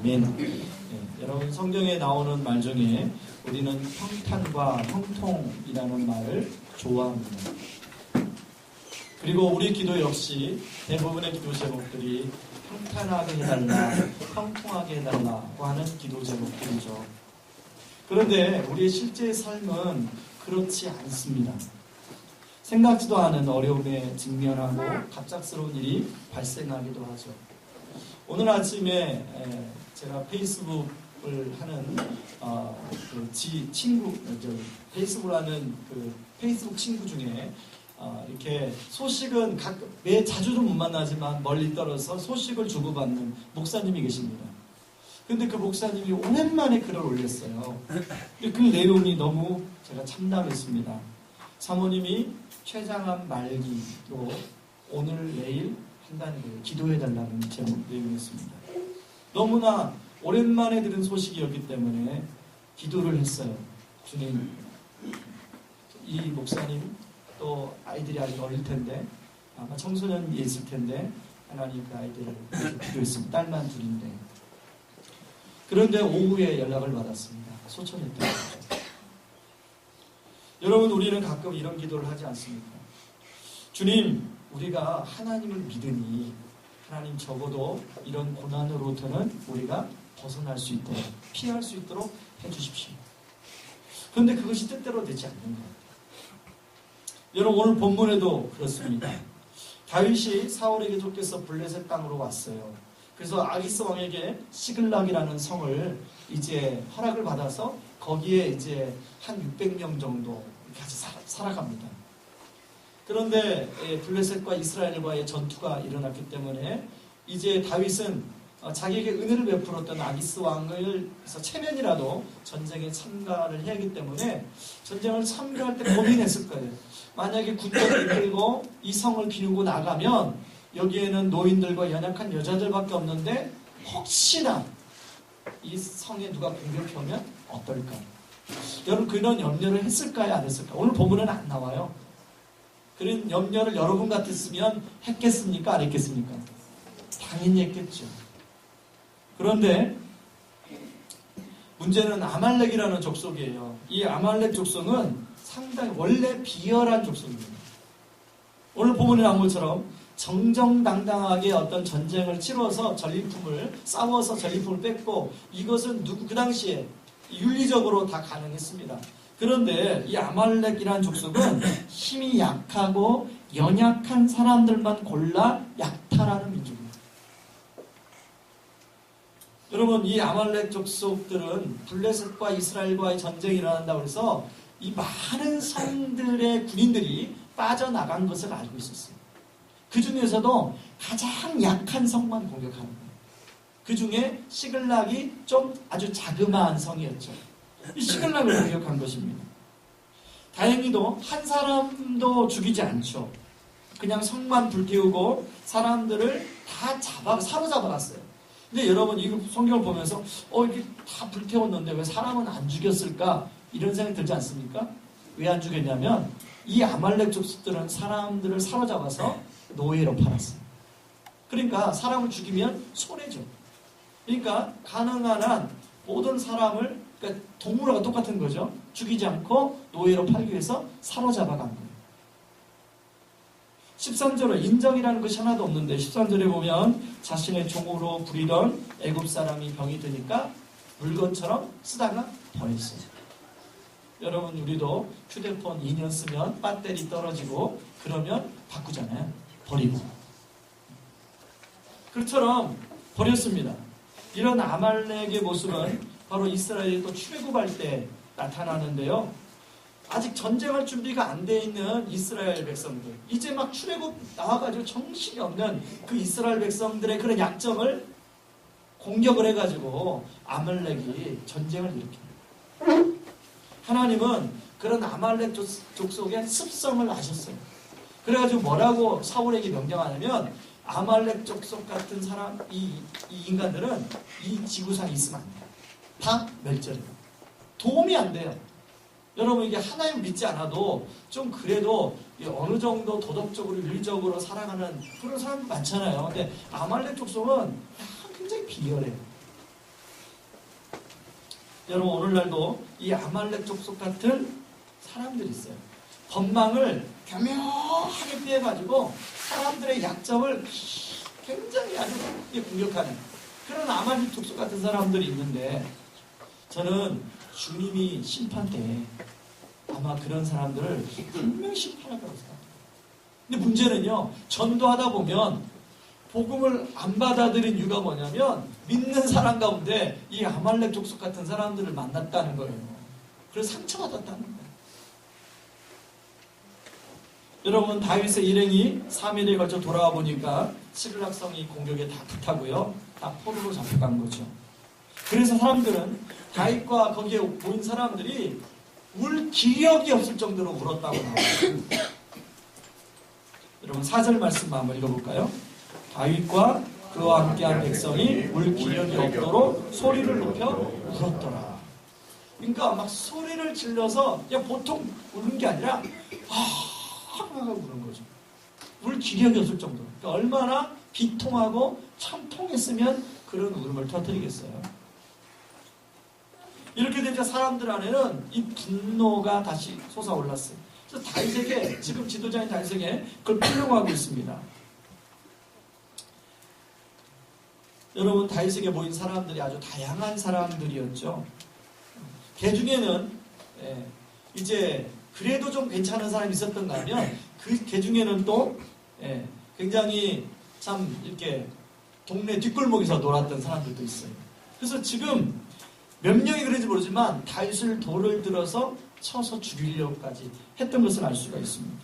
아멘. 여러분 성경에 나오는 말 중에 우리는 평탄과 형통이라는 말을 좋아합니다. 그리고 우리 기도 역시 대부분의 기도 제목들이 평탄하게 해달라, 형통하게 해달라고 하는 기도 제목들이죠. 그런데 우리의 실제 삶은 그렇지 않습니다. 생각지도 않은 어려움에 직면하고 갑작스러운 일이 발생하기도 하죠. 오늘 아침에 제가 페이스북을 하는 페이스북을 하는 그 페이스북 친구 중에 이렇게 소식은 매 자주는 못 만나지만 멀리 떨어서 소식을 주고받는 목사님이 계십니다. 근데 그 목사님이 오랜만에 글을 올렸어요. 그 내용이 너무 제가 참담했습니다. 사모님이 췌장암 말기로 오늘 내일 한다는 거예요. 기도해달라는 제목 내용이었습니다. 너무나 오랜만에 들은 소식이었기 때문에 기도를 했어요. 주님, 이 목사님 또 아이들이 아직 어릴 텐데 아마 청소년이 있을 텐데 하나님 그 아이들을 기도했습니다. 딸만 둘인데. 그런데 오후에 연락을 받았습니다. 소천했다는 거죠. 여러분, 우리는 가끔 이런 기도를 하지 않습니까? 주님, 우리가 하나님을 믿으니 하나님 적어도 이런 고난으로부터는 우리가 벗어날 수 있도록, 피할 수 있도록 해주십시오. 그런데 그것이 뜻대로 되지 않는 거예요. 여러분, 오늘 본문에도 그렇습니다. 다윗이 사울에게 쫓겨서 블레셋 땅으로 왔어요. 그래서 아기스 왕에게 시글락이라는 성을 이제 허락을 받아서 거기에 이제 한 600명 정도 같이 살아갑니다. 그런데 블레셋과 이스라엘과의 전투가 일어났기 때문에 이제 다윗은 자기에게 은혜를 베풀었던 아기스 왕을 체면이라도 전쟁에 참가를 해야 하기 때문에 전쟁을 참가할 때 고민했을 거예요. 만약에 군대를 이끌고 이 성을 비우고 나가면 여기에는 노인들과 연약한 여자들밖에 없는데 혹시나 이 성에 누가 공격해 오면 어떨까? 여러분, 그런 염려를 했을까요? 안 했을까요? 오늘 본문은 안 나와요. 그런 염려를 여러분 같았으면 했겠습니까? 안 했겠습니까? 당연히 했겠죠. 그런데 문제는 아말렉이라는 족속이에요. 이 아말렉 족속은 상당히 원래 비열한 족속입니다. 오늘 본문에 나온 것처럼 정정당당하게 어떤 전쟁을 치러서 싸워서 전리품을 뺏고 이것은 그 당시에 윤리적으로 다 가능했습니다. 그런데 이 아말렉이라는 족속은 힘이 약하고 연약한 사람들만 골라 약탈하는 민족입니다. 여러분, 이 아말렉 족속들은 블레셋과 이스라엘과의 전쟁이 일어난다고 해서 이 많은 성들의 군인들이 빠져나간 것을 알고 있었어요. 그 중에서도 가장 약한 성만 공격하는 거예요. 그 중에 시글락이 좀 아주 자그마한 성이었죠. 이 시글락을 공격한 것입니다. 다행히도 한 사람도 죽이지 않죠. 그냥 성만 불태우고 사람들을 다 사로잡아놨어요. 근데 여러분, 이 성경을 보면서 이게 다 불태웠는데 왜 사람은 안 죽였을까? 이런 생각이 들지 않습니까? 왜 안 죽였냐면 이 아말렉 족속들은 사람들을 사로잡아서 노예로 팔았어요. 그러니까 사람을 죽이면 손해죠. 그러니까 가능한 한 모든 사람을, 그러니까 동물하고 똑같은 거죠. 죽이지 않고 노예로 팔기 위해서 사로잡아 간 거예요. 13절에 인정이라는 것이 하나도 없는데 13절에 보면 자신의 종으로 부리던 애굽 사람이 병이 드니까 물건처럼 쓰다가 버렸어요. 여러분, 우리도 휴대폰 2년 쓰면 배터리 떨어지고 그러면 바꾸잖아요. 버리고. 그처럼 버렸습니다. 이런 아말렉의 모습은 바로 이스라엘이 또 출애굽할 때 나타나는데요. 아직 전쟁할 준비가 안 돼 있는 이스라엘 백성들, 이제 막 출애굽 나와가지고 정신이 없는 그 이스라엘 백성들의 그런 약점을 공격을 해가지고 아말렉이 전쟁을 일으킵니다. 하나님은 그런 아말렉 족속의 습성을 아셨어요. 그래가지고 뭐라고 사울에게 명령하냐면 아말렉 족속 같은 사람, 이 인간들은 이 지구상에 있으면 안 돼요. 다 멸절해요. 도움이 안 돼요. 여러분, 이게 하나님 믿지 않아도 좀 그래도 어느 정도 도덕적으로 윤리적으로 살아가는 그런 사람 많잖아요. 근데 아말렉 족속은 굉장히 비열해요. 여러분 오늘날도 이 아말렉 족속 같은 사람들이 있어요. 법망을 교묘하게 피해가지고 사람들의 약점을 굉장히 아주 공격하는 그런 아말렉 족속 같은 사람들이 있는데, 저는 주님이 심판 때 아마 그런 사람들을 분명히 심판할 거라고 생각합니다. 근데 문제는요, 전도하다 보면 복음을 안 받아들인 이유가 뭐냐면 믿는 사람 가운데 이 아말렉 족속 같은 사람들을 만났다는 거예요. 그래서 상처받았다는 거예요. 여러분, 다윗의 일행이 3일에 걸쳐 돌아와 보니까 시글락성이 공격에 다 붙하고요, 다 포로로 잡혀간 거죠. 그래서 사람들은 다윗과 거기에 모인 사람들이 울 기력이 없을 정도로 울었다고 나와요. 여러분 4절 말씀 한번 읽어볼까요? 다윗과 그와 함께한 백성이 울 기력이 없도록 소리를 높여 울었더라. 그러니까 막 소리를 질러서 그냥 보통 우는 게 아니라 하고 우는 거죠. 울 기력이 없을 정도로. 그러니까 얼마나 비통하고 참통했으면 그런 울음을 터뜨리겠어요. 이렇게 되니까 사람들 안에는 이 분노가 다시 솟아올랐어요. 그래서 다윗에게, 지금 지도자인 다윗에게 그걸 필요하고 있습니다. 여러분, 다윗에게 모인 사람들이 아주 다양한 사람들이었죠. 개 중에는 이제 그래도 좀 괜찮은 사람이 있었던가 하면 그 개 중에는 또 굉장히 참 이렇게 동네 뒷골목에서 놀았던 사람들도 있어요. 그래서 지금 몇 명이 그런지 모르지만 다윗을 돌을 들어서 쳐서 죽이려고까지 했던 것을 알 수가 있습니다.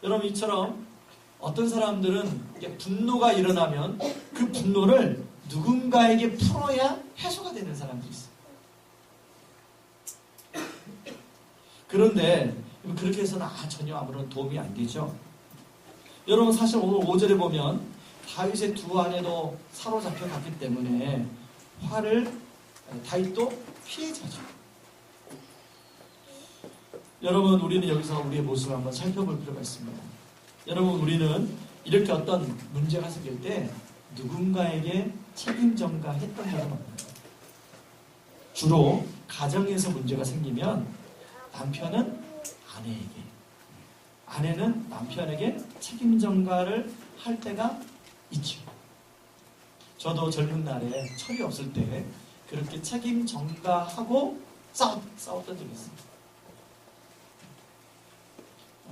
여러분, 이처럼 어떤 사람들은 분노가 일어나면 그 분노를 누군가에게 풀어야 해소가 되는 사람들이 있어요. 그런데 그렇게 해서는 전혀 아무런 도움이 안 되죠. 여러분, 사실 오늘 5절에 보면 다윗의 두 아내도 사로잡혀 갔기 때문에 다윗도 피해자죠. 여러분, 우리는 여기서 우리의 모습을 한번 살펴볼 필요가 있습니다. 여러분, 우리는 이렇게 어떤 문제가 생길 때 누군가에게 책임 전가했던 적은 없나요? 주로 가정에서 문제가 생기면 남편은 아내에게, 아내는 남편에게 책임 전가를 할 때가 있죠. 저도 젊은 날에 철이 없을 때 그렇게 책임 전가하고 싸웠던 적이 있습니다.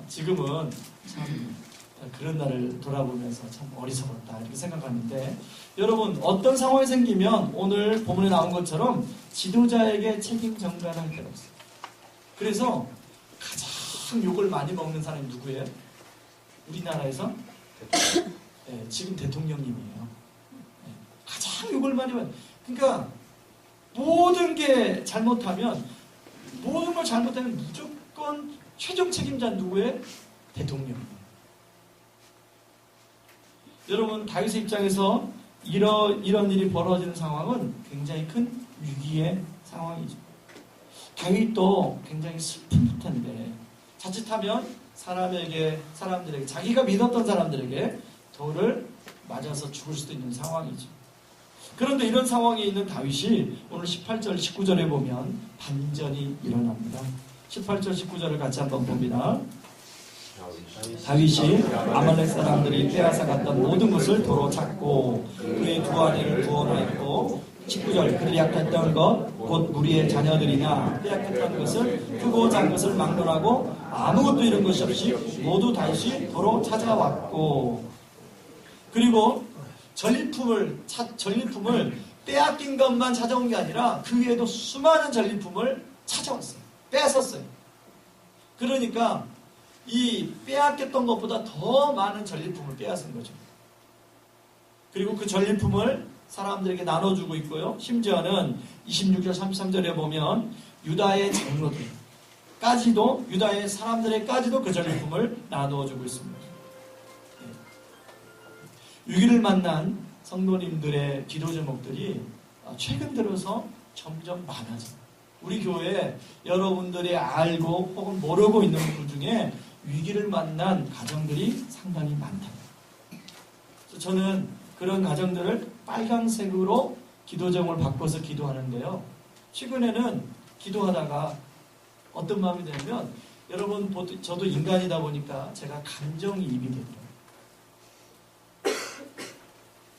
지금은 참 그런 날을 돌아보면서 참 어리석었다 이렇게 생각하는데, 여러분, 어떤 상황이 생기면 오늘 본문에 나온 것처럼 지도자에게 책임 전가를 할 때가 있어요. 그래서 가장 욕을 많이 먹는 사람이 누구예요? 우리나라에서 지금 대통령님이에요. 가장 욕을 많이 받아요. 그러니까 모든 게 잘못하면, 모든 걸 잘못하면 무조건 최종 책임자는 누구예요? 대통령이에요. 여러분, 다윗의 입장에서 이런 일이 벌어지는 상황은 굉장히 큰 위기의 상황이죠. 다윗도 굉장히 슬픈 텐데 자칫하면 사람들에게 자기가 믿었던 사람들에게 돌을 맞아서 죽을 수도 있는 상황이죠. 그런데 이런 상황에 있는 다윗이 오늘 18절 19절에 보면 반전이 일어납니다. 18절 19절을 같이 한번 봅니다. 다윗이 아말렉 사람들이 빼앗아 갔던 모든 것을 도로 찾고 그의 두 아내를 구원하였고, 19절 그들이 약했던 것 곧 무리의 자녀들이나 빼앗겼던 것을 크고 작은 것을 막론하고 아무것도 잃은 것이 없이 모두 다시 도로 찾아왔고, 그리고 전리품을 빼앗긴 것만 찾아온 게 아니라 그 외에도 수많은 전리품을 찾아왔어요. 뺏었어요. 그러니까 이 빼앗겼던 것보다 더 많은 전리품을 빼앗은 거죠. 그리고 그 전리품을 사람들에게 나눠주고 있고요. 심지어는 26절 33절에 보면 유다의 장로들까지도, 유다의 사람들에게까지도 그 전리품을 나누어주고 있습니다. 위기를 만난 성도님들의 기도 제목들이 최근 들어서 점점 많아져요. 우리 교회에 여러분들이 알고 혹은 모르고 있는 분 중에 위기를 만난 가정들이 상당히 많다. 그래서 저는 그런 가정들을 빨간색으로 기도 제목을 바꿔서 기도하는데요. 최근에는 기도하다가 어떤 마음이 드냐면, 여러분, 저도 인간이다 보니까 제가 감정이입이 되더라고요.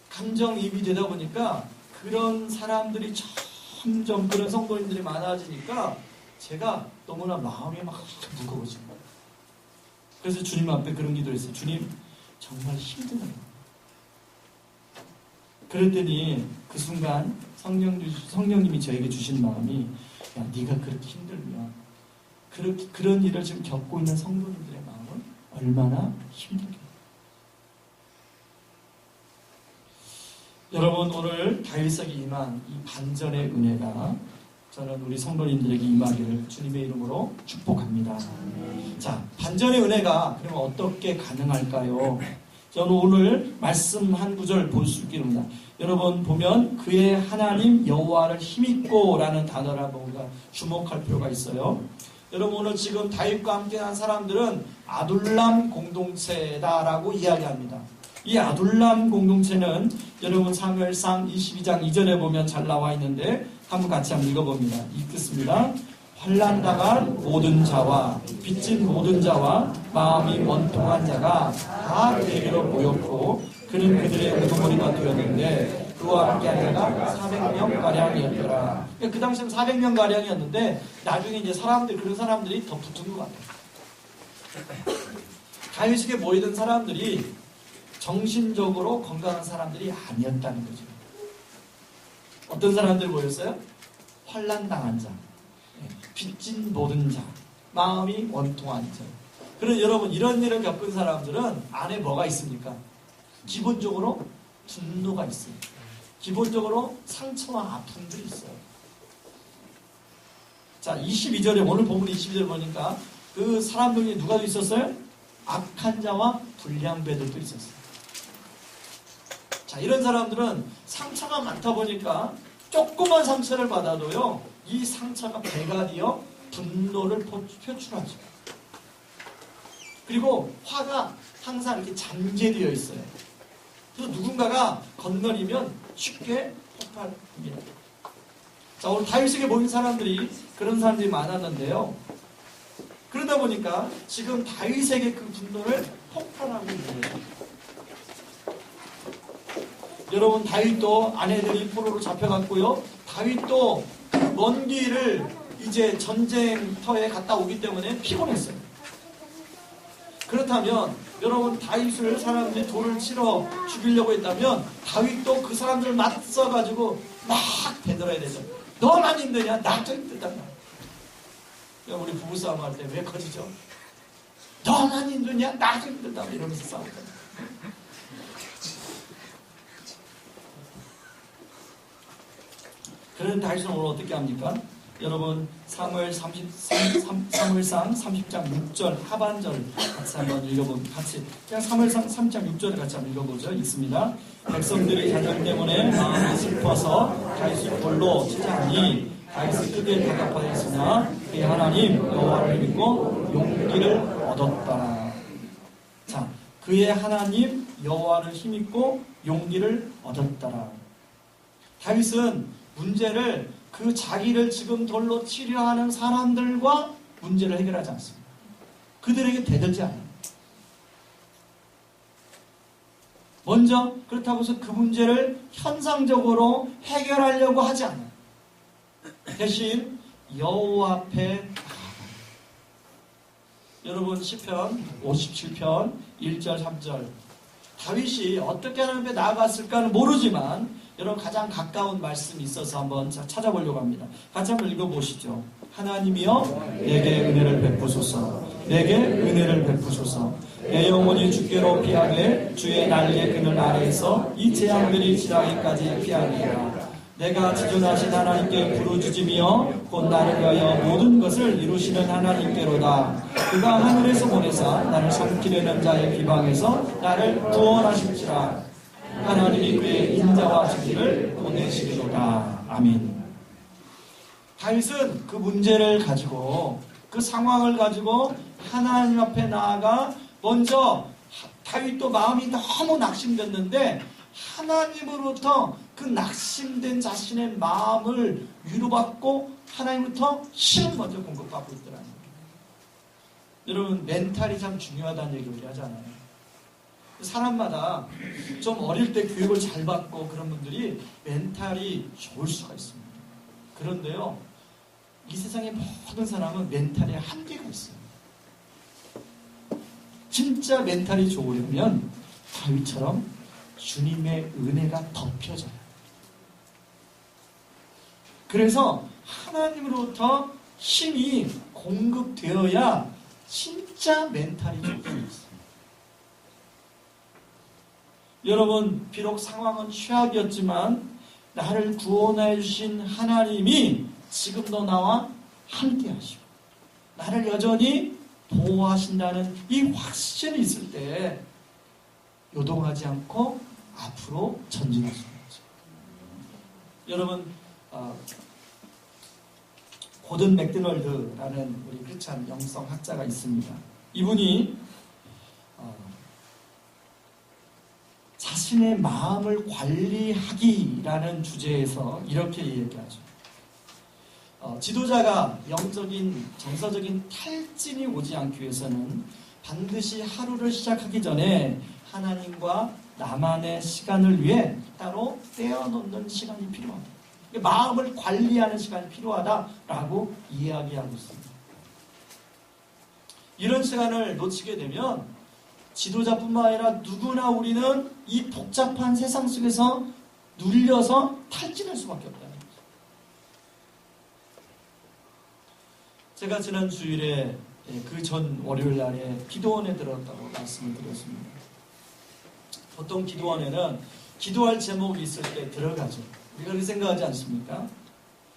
감정이입이 되다 보니까 그런 사람들이 점점, 그런 성도님들이 많아지니까 제가 너무나 마음이 막 무거워진 거예요. 그래서 주님 앞에 그런 기도를 했어요. 주님, 정말 힘드네요. 그랬더니 그 순간 성령님이 저에게 주신 마음이, 야, 네가 그렇게 힘들면 그런 일을 지금 겪고 있는 성도님들의 마음은 얼마나 힘들겠어요. 여러분, 오늘 다윗에게 임한 이 반전의 은혜가 저는 우리 성도님들에게 임하기를 주님의 이름으로 축복합니다. 자, 반전의 은혜가 그러면 어떻게 가능할까요? 저는 오늘 말씀 한 구절 볼 수 있기를 합니다. 여러분 보면 그의 하나님 여호와를 힘입고 라는 단어라고 우리가 주목할 필요가 있어요. 여러분 오늘 지금 다윗과 함께한 사람들은 아둘람 공동체다라고 이야기합니다. 이 아둘람 공동체는 여러분 사무엘상 22장 이전에 보면 잘 나와 있는데 한번 같이 한번 읽어봅니다. 읽겠습니다. 환난당한 모든 자와 빚진 모든 자와 마음이 원통한 자가 다 그에게로 모였고 그는 그들의 우두머리가 되었는데 그와 함께한 자가 400명가량이었더라. 그 당시엔 400명가량이었는데 나중에 이제 그런 사람들이 더 붙은 것 같아요. 다윗에게 모이던 사람들이 정신적으로 건강한 사람들이 아니었다는 거죠. 어떤 사람들 모였어요? 환난당한 자, 빚진 모든 자, 마음이 원통한 자. 그럼 여러분 이런 일을 겪은 사람들은 안에 뭐가 있습니까? 기본적으로 분노가 있어요. 기본적으로 상처와 아픔들이 있어요. 자, 22절에 오늘 본문 22절 보니까 그 사람들 중에 누가 있었어요? 악한 자와 불량배들도 있었어요. 자, 이런 사람들은 상처가 많다 보니까 조그만 상처를 받아도요, 이 상처가 배가 되어 분노를 표출하죠. 그리고 화가 항상 이렇게 잠재되어 있어요. 그래서 누군가가 건너리면 쉽게 폭발합니다. 자, 오늘 다윗에게 모인 사람들이 그런 사람들이 많았는데요. 그러다 보니까 지금 다윗에게 그 분노를 폭발하고 있는 거예요. 여러분 다윗도 아내들이 포로로 잡혀갔고요. 다윗도 먼 길을 이제 전쟁터에 갔다 오기 때문에 피곤했어요. 그렇다면 여러분 다윗을 사람들이 돌을 치러 죽이려고 했다면 다윗도 그 사람들을 맞서가지고 막 대들어야 되죠. 너만 힘드냐? 나도 힘들단 말이야. 우리 부부싸움 할 때 왜 커지죠? 너만 힘드냐? 나도 힘들다 이러면서 싸우잖아요. 그런 다윗은 오늘 어떻게 합니까? 여러분 사무엘상 30장 6절 하반절 같이 한번 읽어보면 그냥 사무엘상 3장 6절을 같이 한번 읽어보죠. 있습니다. 백성들이 자녀 때문에 마음이 슬퍼서 다윗을 돌로 치자니 다윗이 크게 답답하였으나 그의 하나님 여호와를 믿고 용기를 얻었다. 자, 그의 하나님 여호와를 힘입고 용기를 얻었더라. 다윗은 문제를 그 자기를 지금 돌로 치려하는 사람들과 문제를 해결하지 않습니다. 그들에게 대들지 않아요. 먼저 그렇다고 해서 그 문제를 현상적으로 해결하려고 하지 않아요. 대신 여호와 앞에 여러분 시편 57편 1절 3절 다윗이 어떻게 하나님 앞에 나아갔을까는 모르지만 여러분 가장 가까운 말씀이 있어서 한번 찾아보려고 합니다. 같이 한번 읽어보시죠. 하나님이여 내게 은혜를 베푸소서. 내게 은혜를 베푸소서. 내 영혼이 주께로 피하되 주의 날개 그늘 아래에서 이 재앙들이 지나기까지 피하리라. 내가 지존하신 하나님께 부르짖으며 곧 나를 위하여 모든 것을 이루시는 하나님께로다. 그가 하늘에서 보내사 나를 삼키려는 자의 비방에서 나를 구원하실지라. 하나님이 그의 인자와 진리를 보내시리로다. 아멘. 다윗은 그 문제를 가지고 그 상황을 가지고 하나님 앞에 나아가 먼저 다윗도 마음이 너무 낙심됐는데 하나님으로부터 그 낙심된 자신의 마음을 위로받고 하나님부터 힘을 먼저 공급받고 있더라는 거예요. 여러분, 멘탈이 참 중요하다는 얘기 우리 하잖아요. 사람마다 좀 어릴 때 교육을 잘 받고 그런 분들이 멘탈이 좋을 수가 있습니다. 그런데요, 이 세상의 모든 사람은 멘탈에 한계가 있어요. 진짜 멘탈이 좋으려면 다윗처럼 주님의 은혜가 덮여져요. 그래서 하나님으로부터 힘이 공급되어야 진짜 멘탈이 좋게 있어요. 여러분, 비록 상황은 최악이었지만 나를 구원해 주신 하나님이 지금도 나와 함께 하시고 나를 여전히 보호하신다는 이 확신이 있을 때 요동하지 않고 앞으로 전진할 수 있죠. 여러분, 고든 맥도널드라는 우리 크리스찬 영성학자가 있습니다. 이분이 자신의 마음을 관리하기라는 주제에서 이렇게 얘기하죠. 지도자가 영적인 정서적인 탈진이 오지 않기 위해서는 반드시 하루를 시작하기 전에 하나님과 나만의 시간을 위해 따로 떼어놓는 시간이 필요합니다. 마음을 관리하는 시간이 필요하다라고 이야기하고 있습니다. 이런 시간을 놓치게 되면 지도자뿐만 아니라 누구나 우리는 이 복잡한 세상 속에서 눌려서 탈진할 수밖에 없다는 거죠. 제가 지난 주일에 그 전 월요일 날에 기도원에 들었다고 말씀을 드렸습니다. 보통 기도원에는 기도할 제목이 있을 때 들어가죠. 우리가 그렇게 생각하지 않습니까?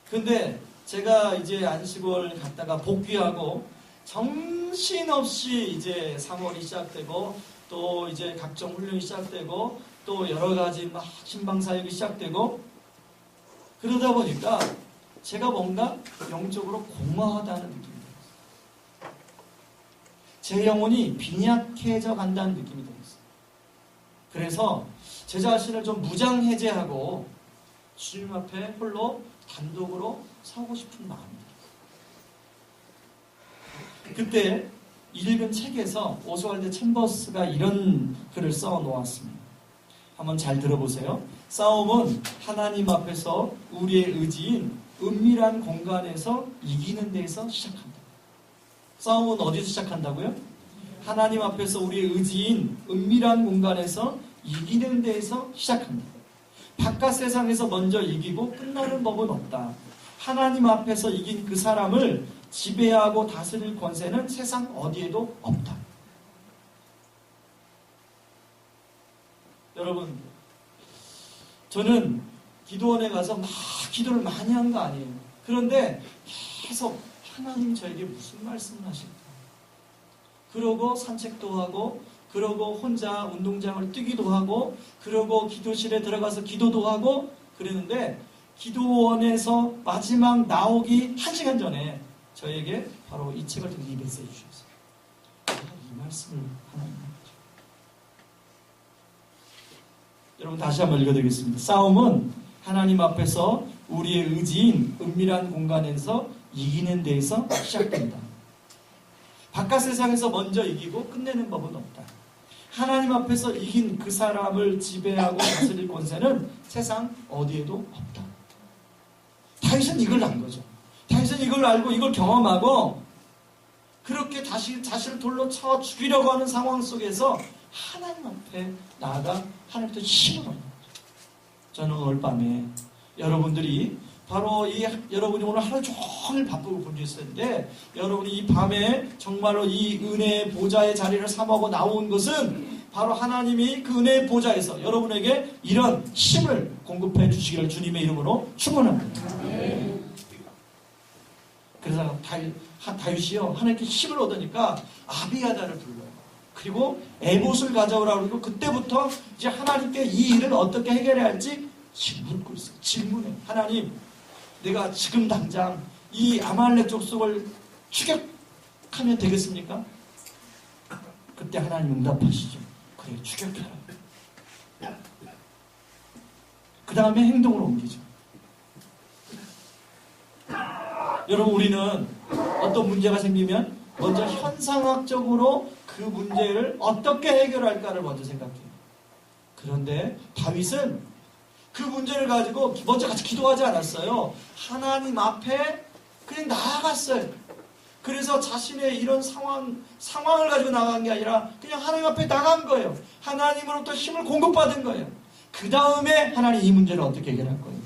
근데 제가 이제 안식월 갔다가 복귀하고 정신없이 이제 3월이 시작되고 또 이제 각종 훈련이 시작되고 또 여러 가지 막 신방사역이 시작되고 그러다 보니까 제가 뭔가 영적으로 공허하다는 느낌이 들었어요. 제 영혼이 빈약해져 간다는 느낌이 들었어요. 그래서 제 자신을 좀 무장해제하고 주님 앞에 홀로 단독으로 서고 싶은 마음이 들었어요. 그때 읽은 책에서 오스왈드 챔버스가 이런 글을 써 놓았습니다. 한번 잘 들어보세요. 싸움은 하나님 앞에서 우리의 의지인 은밀한 공간에서 이기는 데에서 시작한다. 싸움은 어디서 시작한다고요? 하나님 앞에서 우리의 의지인 은밀한 공간에서 이기는 데에서 시작한다. 바깥 세상에서 먼저 이기고 끝나는 법은 없다. 하나님 앞에서 이긴 그 사람을 지배하고 다스릴 권세는 세상 어디에도 없다. 여러분, 저는 기도원에 가서 막 기도를 많이 한 거 아니에요. 그런데 계속 하나님 저에게 무슨 말씀을 하실까? 그러고 산책도 하고 그러고 혼자 운동장을 뛰기도 하고 그러고 기도실에 들어가서 기도도 하고 그랬는데 기도원에서 마지막 나오기 1시간 전에 저에게 바로 이 책을 통해 이 메시지 주셨어요. 이 말씀을 하나님 하죠. 여러분 다시 한번 읽어드리겠습니다. 싸움은 하나님 앞에서 우리의 의지인 은밀한 공간에서 이기는 데에서 시작됩니다. 바깥 세상에서 먼저 이기고 끝내는 법은 없다. 하나님 앞에서 이긴 그 사람을 지배하고 다스릴 권세는 세상 어디에도 없다. 다윗은 이걸 안 거죠. 다윗은 이걸 알고 이걸 경험하고 그렇게 다시 자신을 돌로 쳐 죽이려고 하는 상황 속에서 하나님 앞에 나아가 하나님께 힘을 얻는 거죠. 저는 오늘 밤에 여러분들이 바로 여러분이 오늘 하루 종일 바쁘고 분주했을 텐데 여러분이 이 밤에 정말로 이 은혜의 보좌의 자리를 삼하고 나온 것은 바로 하나님이 그 은혜의 보좌에서 여러분에게 이런 힘을 공급해 주시기를 주님의 이름으로 축원합니다. 그래서 다윗이요 하나님께 힘을 얻으니까 아비아다를 불러요. 그리고 에봇을 가져오라고 그러고 그때부터 이제 하나님께 이 일을 어떻게 해결해야 할지 묻고 있어요. 질문해요. 하나님, 내가 지금 당장 이 아말렉 족속을 추격하면 되겠습니까? 그때 하나님 응답하시죠. 그래, 추격해라. 그 다음에 행동으로 옮기죠. 여러분, 우리는 어떤 문제가 생기면 먼저 현상학적으로 그 문제를 어떻게 해결할까를 먼저 생각해요. 그런데 다윗은 그 문제를 가지고 먼저 같이 기도하지 않았어요. 하나님 앞에 그냥 나아갔어요. 그래서 자신의 이런 상황을 가지고 나간 게 아니라 그냥 하나님 앞에 나간 거예요. 하나님으로부터 힘을 공급받은 거예요. 그 다음에 하나님 이 문제를 어떻게 해결할 거예요.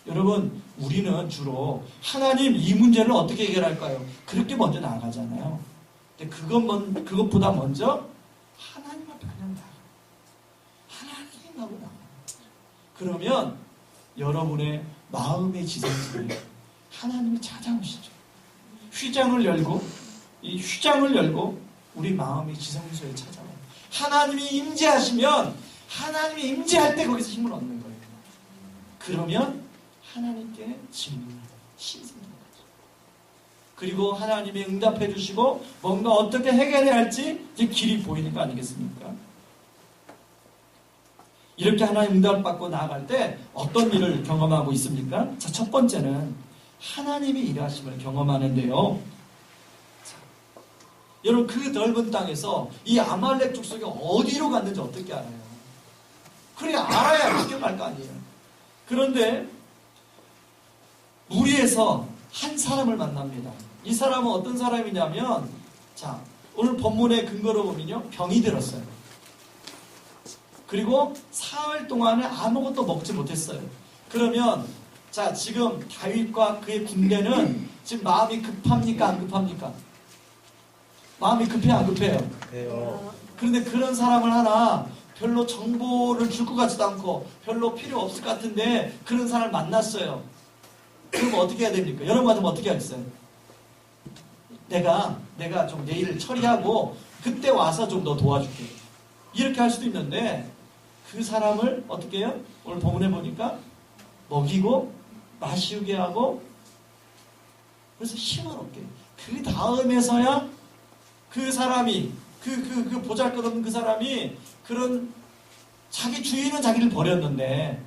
여러분, 우리는 주로 하나님 이 문제를 어떻게 해결할까요? 그렇게 먼저 나아가잖아요. 근데 그것보다 먼저 하나님 앞에 그냥 나가. 하나님하고 나가. 그러면 여러분의 마음의 지성소에 하나님이 찾아오시죠. 휘장을 열고 우리 마음의 지성소에 찾아와요. 하나님이 임재하시면 하나님이 임재할 때 거기서 힘을 얻는 거예요. 그러면 하나님께 질문을 힘이 생기는 거죠. 그리고 하나님이 응답해 주시고 뭔가 어떻게 해결해야 할지 이제 길이 보이는 거 아니겠습니까? 이렇게 하나님 응답을 받고 나아갈 때 어떤 일을 경험하고 있습니까? 자, 첫 번째는 하나님이 일하심을 경험하는데요. 자, 여러분, 그 넓은 땅에서 이 아말렉 족속이 어디로 갔는지 어떻게 알아요? 그래, 알아야 구경할 거 아니에요. 그런데 무리에서 한 사람을 만납니다. 이 사람은 어떤 사람이냐면, 자, 오늘 본문의 근거로 보면요, 병이 들었어요. 그리고 사흘 동안에 아무것도 먹지 못했어요. 그러면 자, 지금 다윗과 그의 군대는 지금 마음이 급합니까? 안 급합니까? 마음이 급해요? 안 급해요? 급해요. 그런데 그런 사람을 하나 별로 정보를 줄 것 같지도 않고 별로 필요 없을 것 같은데 그런 사람을 만났어요. 그럼 어떻게 해야 됩니까? 여러분 같으면 어떻게 하겠어요? 내가 좀 내일 처리하고 그때 와서 좀 더 도와줄게. 이렇게 할 수도 있는데 그 사람을 어떻게 해요? 오늘 본문에 보니까 먹이고 마시게 하고 그래서 힘을 얻게. 그 다음에서야 그 사람이 그 보잘것없는 그 사람이 그런 자기 주인은 자기를 버렸는데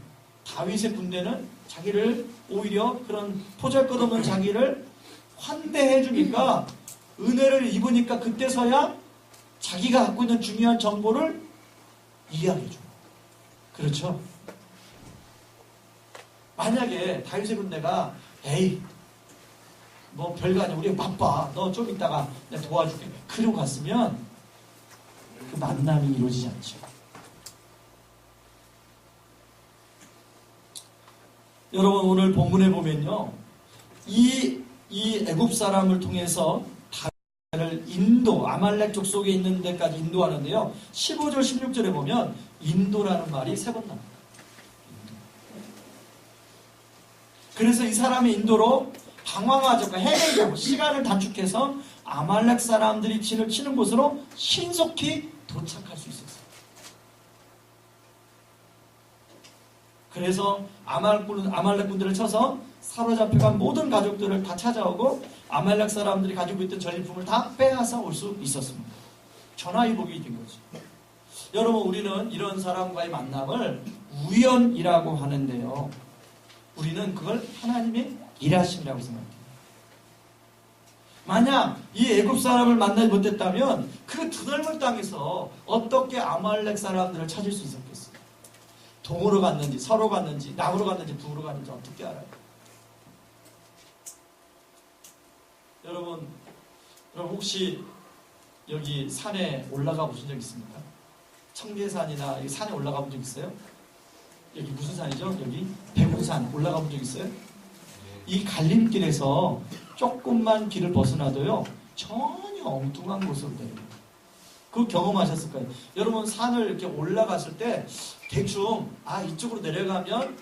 다윗의 군대는 자기를 오히려 그런 보잘것없는 자기를 환대해 주니까 은혜를 입으니까 그때서야 자기가 갖고 있는 중요한 정보를 이야기해 줘. 그렇죠? 만약에 다윗의 군대가 에이 뭐 별거 아니야 우리 바빠 너 좀 이따가 내가 도와줄게 그러고 갔으면 그 만남이 이루어지지 않죠. 여러분 오늘 본문에 보면요 이 애굽 사람을 통해서 다윗을 아말렉 족속에 있는 데까지 인도하는데요 15절 16절에 보면 인도라는 말이 3번 나옵니다. 그래서 이 사람의 인도로 방황하죠. 헤매려고 시간을 단축해서 아말렉 사람들이 진을 치는 곳으로 신속히 도착할 수 있었어요. 그래서 아말렉 군대를 쳐서 사로잡혀간 모든 가족들을 다 찾아오고 아말렉 사람들이 가지고 있던 전리품을 다 빼앗아 올 수 있었습니다. 전화위복이 된 거죠. 여러분 우리는 이런 사람과의 만남을 우연이라고 하는데요. 우리는 그걸 하나님의 일하심이라고 생각해요. 만약 이 애굽 사람을 만나지 못했다면 그 드넓은 땅에서 어떻게 아말렉 사람들을 찾을 수 있었겠어요? 동으로 갔는지 서로 갔는지 남으로 갔는지 북으로 갔는지 어떻게 알아요? 여러분 혹시 여기 산에 올라가 보신 적 있습니까? 청계산이나 산에 올라가 본 적 있어요? 여기 무슨 산이죠? 여기 백운산 올라가 본 적 있어요? 이 갈림길에서 조금만 길을 벗어나도요 전혀 엉뚱한 곳으로 내려요. 그거 경험하셨을 거예요. 여러분 산을 이렇게 올라갔을 때 대충 이쪽으로 내려가면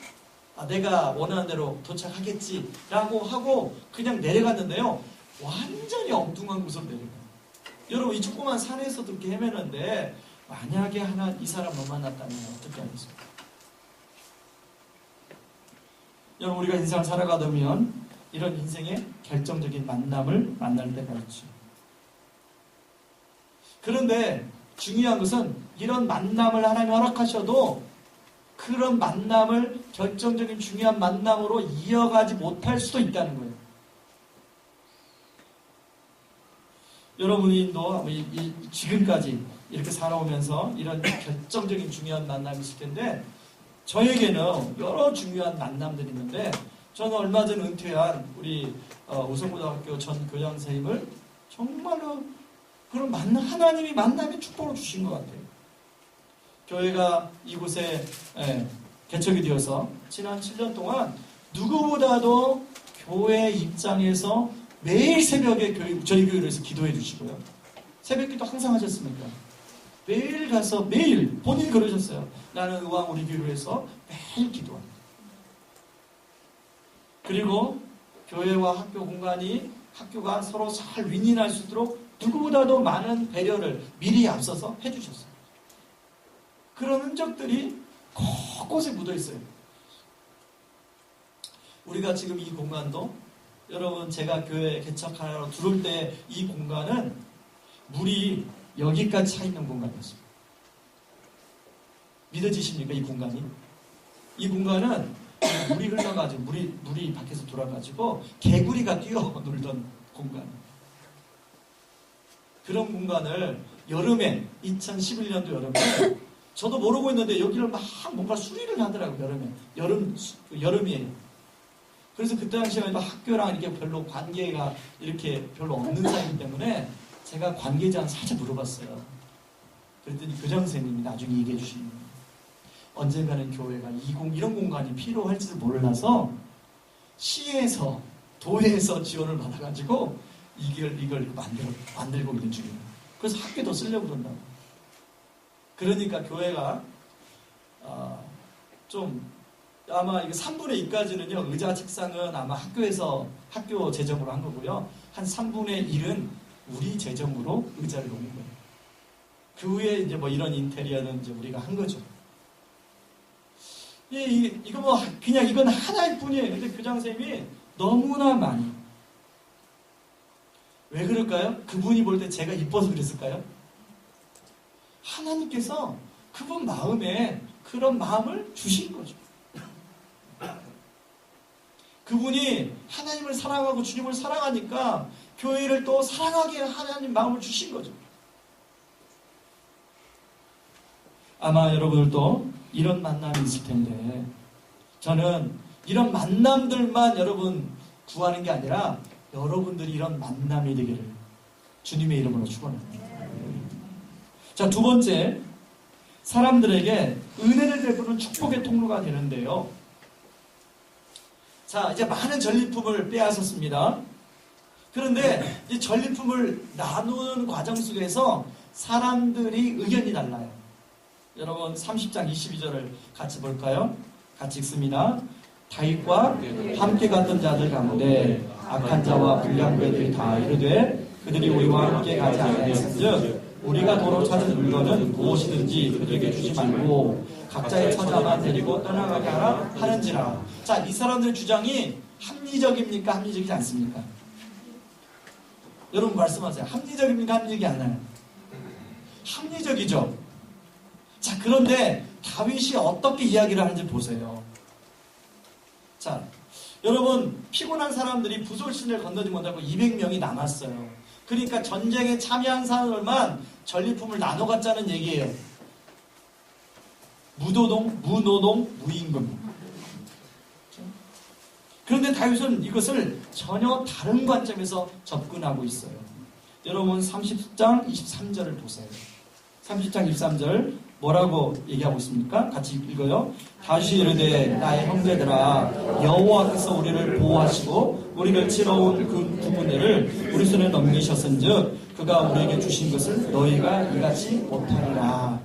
내가 원하는 대로 도착하겠지라고 하고 그냥 내려갔는데요 완전히 엉뚱한 곳으로 내려가요. 여러분 이 조그만 산에서도 이렇게 헤매는데 만약에 이 사람 못 만났다면 어떻게 하겠습니까? 여러분 우리가 인생을 살아가다 보면 이런 인생의 결정적인 만남을 만날 때가 있죠. 그런데 중요한 것은 이런 만남을 하나님이 허락하셔도 그런 만남을 결정적인 중요한 만남으로 이어가지 못할 수도 있다는 거예요. 여러분도 지금까지 이렇게 살아오면서 이런 결정적인 중요한 만남이 있을 텐데, 저에게는 여러 중요한 만남들이 있는데, 저는 얼마 전 은퇴한 우리 우성고등학교 전 교장 선생님을 정말로 그런 하나님이 만남의 축복을 주신 것 같아요. 교회가 이곳에 개척이 되어서 지난 7년 동안 누구보다도 교회 입장에서 매일 새벽에 저희 교회에서 기도해 주시고요. 새벽기도 항상 하셨습니까? 매일 가서 매일 본인이 그러셨어요. 나는 의왕 우리 교회에서 매일 기도합니다. 그리고 교회와 학교 공간이 학교가 서로 잘 윈윈할 수 있도록 누구보다도 많은 배려를 미리 앞서서 해주셨어요. 그런 흔적들이 곳곳에 묻어 있어요. 우리가 지금 이 공간도 여러분 제가 교회 개척하러 들어올 때 이 공간은 물이 여기까지 차 있는 공간이었습니다. 믿어지십니까? 이 공간이? 이 공간은 물이 흘러가지고 물이 밖에서 돌아가지고 개구리가 뛰어놀던 공간. 그런 공간을 여름에 2011년도 여름에 저도 모르고 있는데 여기를 막 뭔가 수리를 하더라고요. 여름이에요. 그래서 그때 당시에 학교랑 이렇게 별로 관계가 이렇게 별로 없는 사이이기 때문에 제가 관계자한테 살짝 물어봤어요. 그랬더니 교장 선생님이 나중에 얘기해 주시는 거예요. 언젠가는 교회가 이런 공간이 필요할지도 몰라서 시에서 도에서 지원을 받아가지고 이걸 만들고 있는 중이에요. 그래서 학교도 쓰려고 그런다고. 그러니까 교회가 좀 아마 이거 3분의 2까지는요 의자 책상은 아마 학교 재정으로 한 거고요. 한 3분의 1은 우리 재정으로 의자를 놓은 거예요. 그 후에 이제 뭐 이런 인테리어는 이제 우리가 한 거죠. 이거 뭐 그냥 이건 하나일 뿐이에요. 근데 교장 선생님이 너무나 많이. 왜 그럴까요? 그분이 볼 때 제가 이뻐서 그랬을까요? 하나님께서 그분 마음에 그런 마음을 주신 거죠. 그분이 하나님을 사랑하고 주님을 사랑하니까 교회를 또 사랑하게 하나님 마음을 주신 거죠. 아마 여러분들도 이런 만남이 있을 텐데 저는 이런 만남들만 여러분 구하는 게 아니라 여러분들이 이런 만남이 되기를 주님의 이름으로 축원합니다. 자, 두 번째, 사람들에게 은혜를 베푸는 축복의 통로가 되는데요. 자, 이제 많은 전리품을 빼앗았습니다. 그런데 이 전리품을 나누는 과정 속에서 사람들이 의견이 달라요. 여러분 30장 22절을 같이 볼까요? 같이 읽습니다. 다윗과 함께 갔던 자들 가운데 악한 자와 불량배들이 다 이르되 그들이 우리와 함께 가지 아니하였은즉 우리가 도로 찾은 물건은 무엇이든지 그들에게 주지 말고 각자의 처자만 데리고 떠나가게 하라 하는지라. 자, 이 사람들의 주장이 합리적입니까? 합리적이지 않습니까? 여러분 말씀하세요. 합리적입니까? 합리적이 않나요? 합리적이죠. 자, 그런데 다윗이 어떻게 이야기를 하는지 보세요. 자, 여러분 피곤한 사람들이 부솔신을 건너지 못하고 200명이 남았어요. 그러니까 전쟁에 참여한 사람들만 전리품을 나눠 갖자는 얘기예요. 무노동, 무임금. 그런데 다윗은 이것을 전혀 다른 관점에서 접근하고 있어요. 여러분 30장 23절을 보세요. 30장 23절 뭐라고 얘기하고 있습니까? 같이 읽어요. 다시 이르되 나의 형제들아 여호와께서 우리를 보호하시고 우리를 치러온 그 부분들을 우리 손에 넘기셨은즉 그가 우리에게 주신 것을 너희가 이같이 못하리라.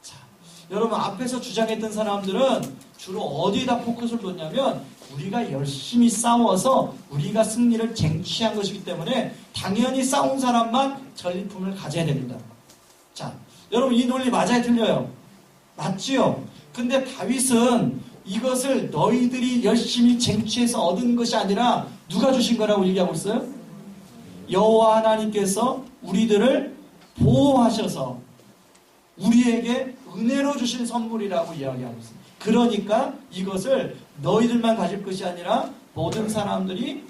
자, 여러분 앞에서 주장했던 사람들은 주로 어디에다 포커스를 뒀냐면 우리가 열심히 싸워서 우리가 승리를 쟁취한 것이기 때문에 당연히 싸운 사람만 전리품을 가져야 됩니다. 자, 여러분 이 논리 맞아요? 틀려요? 맞지요? 근데 다윗은 이것을 너희들이 열심히 쟁취해서 얻은 것이 아니라 누가 주신 거라고 얘기하고 있어요? 여호와 하나님께서 우리들을 보호하셔서 우리에게 은혜로 주신 선물이라고 이야기하고 있습니다. 그러니까 이것을 너희들만 가질 것이 아니라 모든 사람들이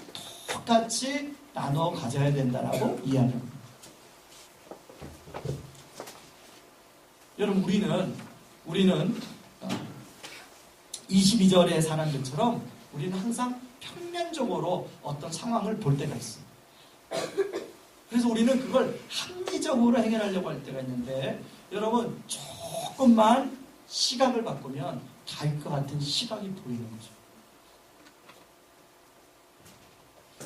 똑같이 나눠 가져야 된다라고 이야기합니다. 여러분, 우리는 22절의 사람들처럼 우리는 항상 평면적으로 어떤 상황을 볼 때가 있어요. 그래서 우리는 그걸 합리적으로 해결하려고 할 때가 있는데, 여러분, 조금만 시각을 바꾸면 다윗과 같은 시각이 보이는 거죠.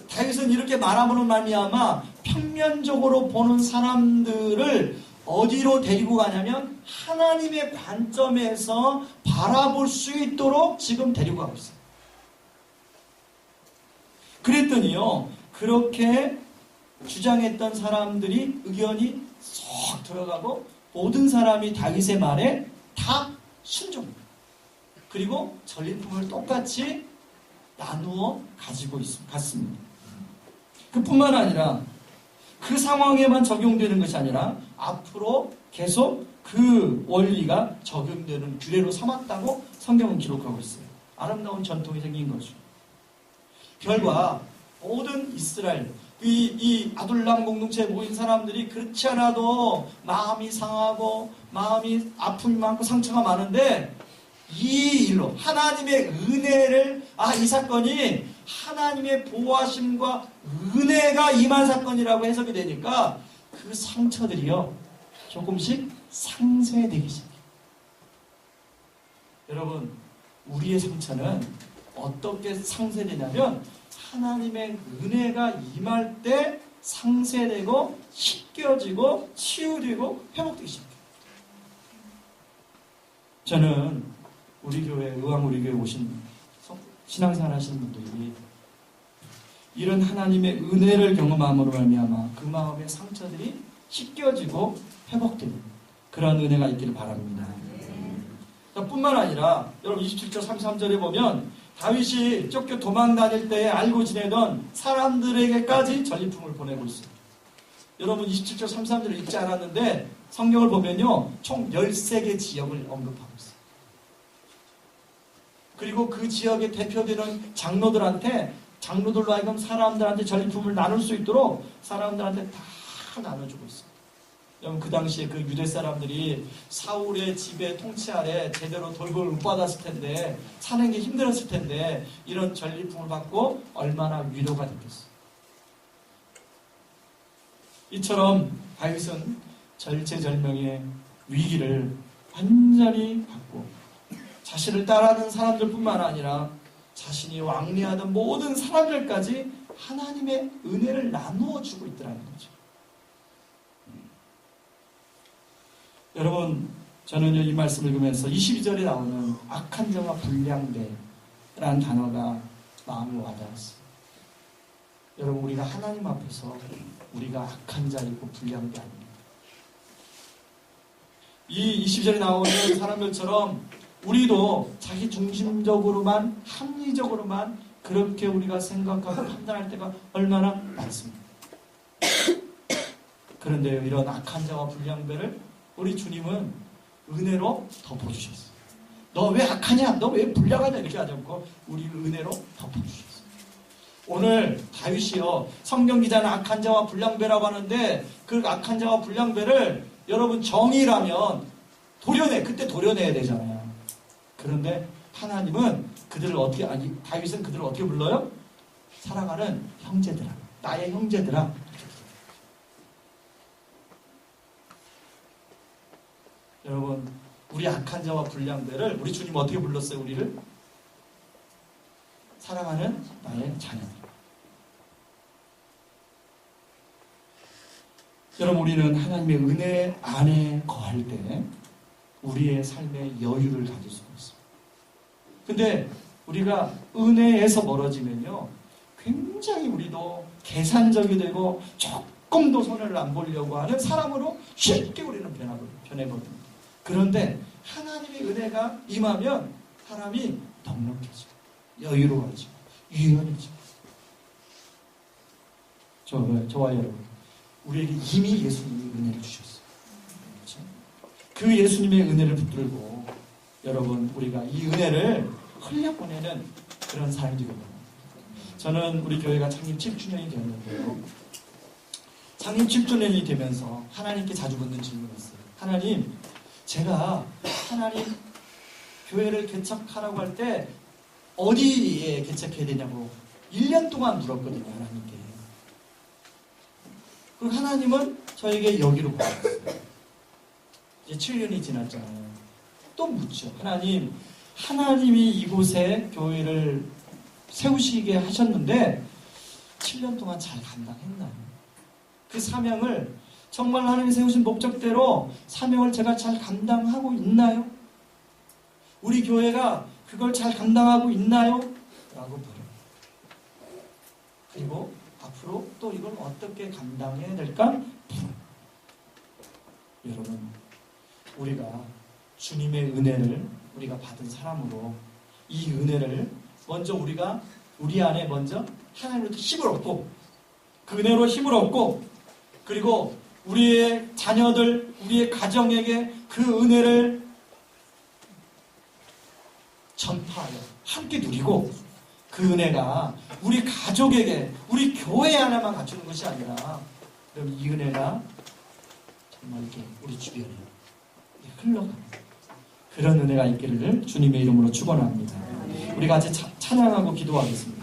다윗은 이렇게 말함으로 말미암아 평면적으로 보는 사람들을 어디로 데리고 가냐면 하나님의 관점에서 바라볼 수 있도록 지금 데리고 가고 있어요. 그랬더니요, 그렇게 주장했던 사람들이 의견이 쏙 들어가고 모든 사람이 다윗의 말에 다 순종합니다. 그리고 전리품을 똑같이 나누어 가지고 갔습니다. 그뿐만 아니라 그 상황에만 적용되는 것이 아니라 앞으로 계속 그 원리가 적용되는 규례로 삼았다고 성경은 기록하고 있어요. 아름다운 전통이 생긴 거죠. 결과 모든 이스라엘, 이 아둘람 공동체에 모인 사람들이 그렇지 않아도 마음이 상하고 마음이 아픔이 많고 상처가 많은데, 이 일로 하나님의 은혜를, 이 사건이 하나님의 보호하심과 은혜가 임한 사건이라고 해석이 되니까 그 상처들이요 조금씩 상쇄되기 시작해요. 여러분, 우리의 상처는 어떻게 상쇄되냐면 하나님의 은혜가 임할 때 상쇄되고 씻겨지고 치유되고 회복되기 시작해요. 저는 우리 교회, 의왕 우리 교회 오신 신앙생활 하시는 분들이 이런 하나님의 은혜를 경험함으로 말미암아 그 마음의 상처들이 씻겨지고 회복되는 그런 은혜가 있기를 바랍니다. 뿐만 아니라 여러분 27절 33절에 보면 다윗이 쫓겨 도망 다닐 때에 알고 지내던 사람들에게까지 전리품을 보내고 있어요. 여러분 27절 33절을 읽지 않았는데 성경을 보면요 총 13개 지역을 언급하고 있어요. 그리고 그 지역에 대표되는 장로들로 하여금 사람들한테 전리품을 나눌 수 있도록 사람들한테 다 나눠주고 있어요. 여러분, 그 당시에 그 유대 사람들이 사울의 지배 통치 아래 제대로 돌봄을 못 받았을 텐데, 사는 게 힘들었을 텐데, 이런 전리품을 받고 얼마나 위로가 됐겠어요. 이처럼 다윗은 절체절명의 위기를 완전히 받고 자신을 따라하는 사람들뿐만 아니라 자신이 왕래하던 모든 사람들까지 하나님의 은혜를 나누어 주고 있더라는 거죠. 여러분, 저는 이 말씀을 읽으면서 22절에 나오는 악한 자와 불량배라는 단어가 마음을 와닿았어요. 여러분, 우리가 하나님 앞에서 우리가 악한 자이고 불량배 아닙니다. 이 22절에 나오는 사람들처럼 우리도 자기 중심적으로만, 합리적으로만 그렇게 우리가 생각하고 판단할 때가 얼마나 많습니다. 그런데 이런 악한 자와 불량배를 우리 주님은 은혜로 덮어주셨어요. 너 왜 악하냐? 너 왜 불량하냐? 이렇게 하지 않고 우리를 은혜로 덮어주셨어요. 오늘 다윗이요, 성경 기자는 악한 자와 불량배라고 하는데 그 악한 자와 불량배를 여러분 정의라면 그때 도려내야 되잖아요. 그런데 하나님은 다윗은 그들을 어떻게 불러요? 사랑하는 형제들아, 나의 형제들아. 여러분, 우리 악한 자와 불량배를 우리 주님 어떻게 불렀어요? 우리를 사랑하는 나의 자녀들. 여러분, 우리는 하나님의 은혜 안에 거할 때 우리의 삶의 여유를 가질 수가 있습니다. 근데 우리가 은혜에서 멀어지면요 굉장히 우리도 계산적이 되고 조금도 손해를 안 보려고 하는 사람으로 쉽게 우리는 변해버립니다. 그런데 하나님의 은혜가 임하면 사람이 넉넉해지고 여유로워지고 유연해지고. 저와 여러분, 우리에게 이미 예수님이 은혜를 주셨어요. 그렇죠? 그 예수님의 은혜를 붙들고 여러분 우리가 이 은혜를 흘려보내는 그런 사람이 되거든요. 저는 우리 교회가 창립 7주년이 되었는데요. 창립 7주년이 되면서 하나님께 자주 묻는 질문이 있어요. 하나님, 제가 하나님 교회를 개척하라고 할 때 어디에 개척해야 되냐고 1년 동안 물었거든요. 하나님께. 그리고 하나님은 저에게 여기로 보냈어요. 이제 7년이 지났잖아요. 또 묻죠. 하나님, 하나님이 이곳에 교회를 세우시게 하셨는데 7년 동안 잘 감당했나요? 그 사명을 정말 하나님이 세우신 목적대로 사명을 제가 잘 감당하고 있나요? 우리 교회가 그걸 잘 감당하고 있나요? 라고 물어요. 그리고 앞으로 또 이걸 어떻게 감당해야 될까? 여러분, 우리가 주님의 은혜를 우리가 받은 사람으로 이 은혜를 먼저 우리가 우리 안에 먼저 하나님으로부터 힘을 얻고 그 은혜로 힘을 얻고 그리고 우리의 자녀들, 우리의 가정에게 그 은혜를 전파하여 함께 누리고 그 은혜가 우리 가족에게, 우리 교회 안에만 갖추는 것이 아니라 그럼 이 은혜가 정말 이렇게 우리 주변에 흘러가는 그런 은혜가 있기를 주님의 이름으로 축원합니다. 우리가 같이 찬양하고 기도하겠습니다.